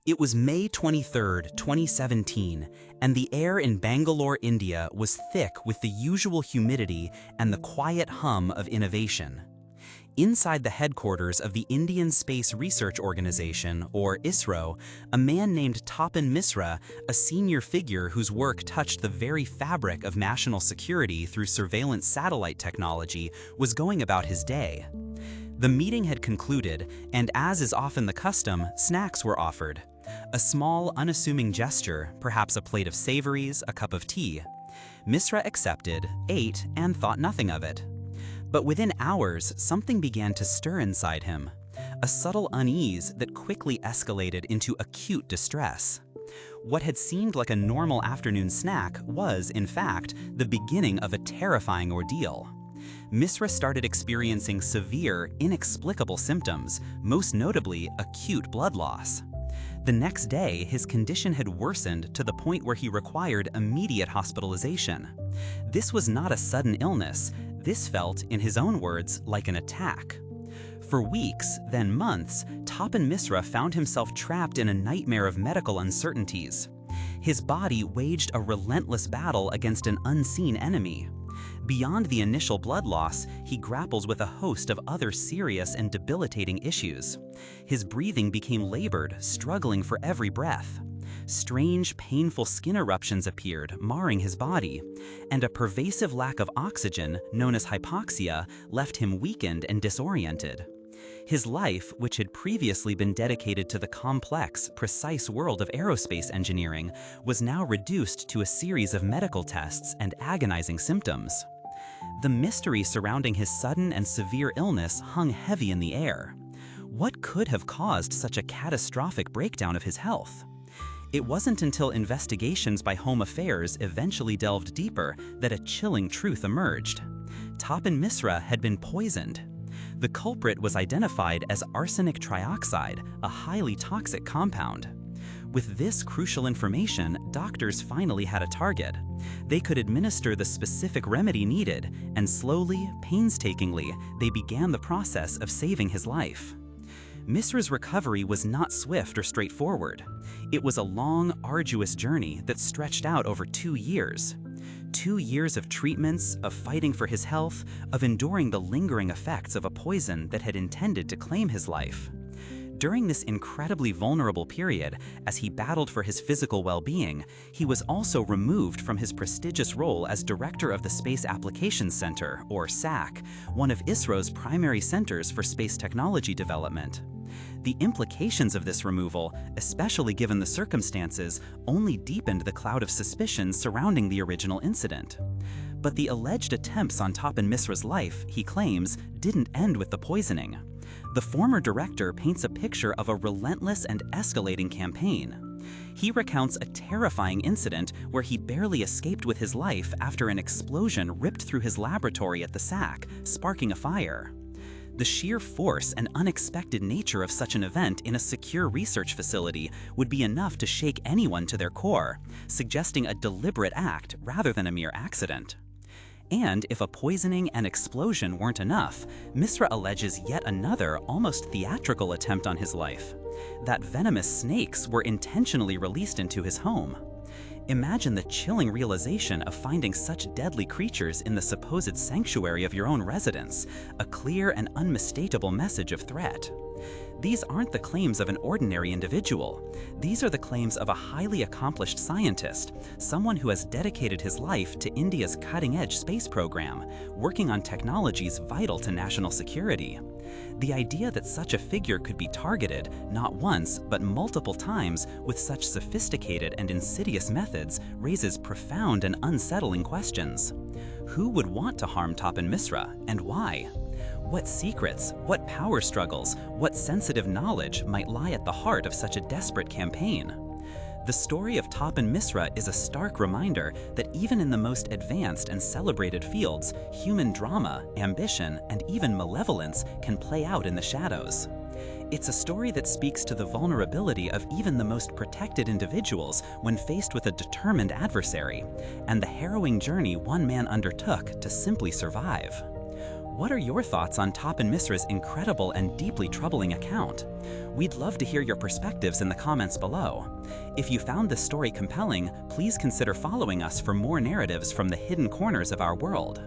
It was May 23, 2017, and the air in Bangalore, India was thick with the usual humidity and the quiet hum of innovation. Inside the headquarters of the Indian Space Research Organization, or ISRO, a man named Tapan Misra, a senior figure whose work touched the very fabric of national security through surveillance satellite technology, was going about his day. The meeting had concluded, and as is often the custom, snacks were offered. A small, unassuming gesture, perhaps a plate of savories, a cup of tea. Misra accepted, ate, and thought nothing of it. But within hours, something began to stir inside him. A subtle unease that quickly escalated into acute distress. What had seemed like a normal afternoon snack was, in fact, the beginning of a terrifying ordeal. Misra started experiencing severe, inexplicable symptoms, most notably acute blood loss. The next day, his condition had worsened to the point where he required immediate hospitalization. This was not a sudden illness. This felt, in his own words, like an attack. For weeks, then months, Tapan Misra found himself trapped in a nightmare of medical uncertainties. His body waged a relentless battle against an unseen enemy. Beyond the initial blood loss, he grapples with a host of other serious and debilitating issues. His breathing became labored, struggling for every breath. Strange, painful skin eruptions appeared, marring his body, and a pervasive lack of oxygen, known as hypoxia, left him weakened and disoriented. His life, which had previously been dedicated to the complex, precise world of aerospace engineering, was now reduced to a series of medical tests and agonizing symptoms. The mystery surrounding his sudden and severe illness hung heavy in the air. What could have caused such a catastrophic breakdown of his health? It wasn't until investigations by Home Affairs eventually delved deeper that a chilling truth emerged. Tapan Misra had been poisoned. The culprit was identified as arsenic trioxide, a highly toxic compound. With this crucial information, doctors finally had a target. They could administer the specific remedy needed, and slowly, painstakingly, they began the process of saving his life. Misra's recovery was not swift or straightforward. It was a long, arduous journey that stretched out over 2 years. 2 years of treatments, of fighting for his health, of enduring the lingering effects of a poison that had intended to claim his life. During this incredibly vulnerable period, as he battled for his physical well-being, he was also removed from his prestigious role as director of the Space Applications Center, or SAC, one of ISRO's primary centers for space technology development. The implications of this removal, especially given the circumstances, only deepened the cloud of suspicion surrounding the original incident. But the alleged attempts on Tapan Misra's life, he claims, didn't end with the poisoning. The former director paints a picture of a relentless and escalating campaign. He recounts a terrifying incident where he barely escaped with his life after an explosion ripped through his laboratory at the SAC, sparking a fire. The sheer force and unexpected nature of such an event in a secure research facility would be enough to shake anyone to their core, suggesting a deliberate act rather than a mere accident. And if a poisoning and explosion weren't enough, Misra alleges yet another, almost theatrical attempt on his life. That venomous snakes were intentionally released into his home. Imagine the chilling realization of finding such deadly creatures in the supposed sanctuary of your own residence, a clear and unmistakable message of threat. These aren't the claims of an ordinary individual. These are the claims of a highly accomplished scientist, someone who has dedicated his life to India's cutting-edge space program, working on technologies vital to national security. The idea that such a figure could be targeted, not once, but multiple times, with such sophisticated and insidious methods raises profound and unsettling questions. Who would want to harm Tapan Misra, and why? What secrets, what power struggles, what sensitive knowledge might lie at the heart of such a desperate campaign? The story of Tapan Misra is a stark reminder that even in the most advanced and celebrated fields, human drama, ambition, and even malevolence can play out in the shadows. It's a story that speaks to the vulnerability of even the most protected individuals when faced with a determined adversary, and the harrowing journey one man undertook to simply survive. What are your thoughts on Tapan Misra's incredible and deeply troubling account? We'd love to hear your perspectives in the comments below. If you found this story compelling, please consider following us for more narratives from the hidden corners of our world.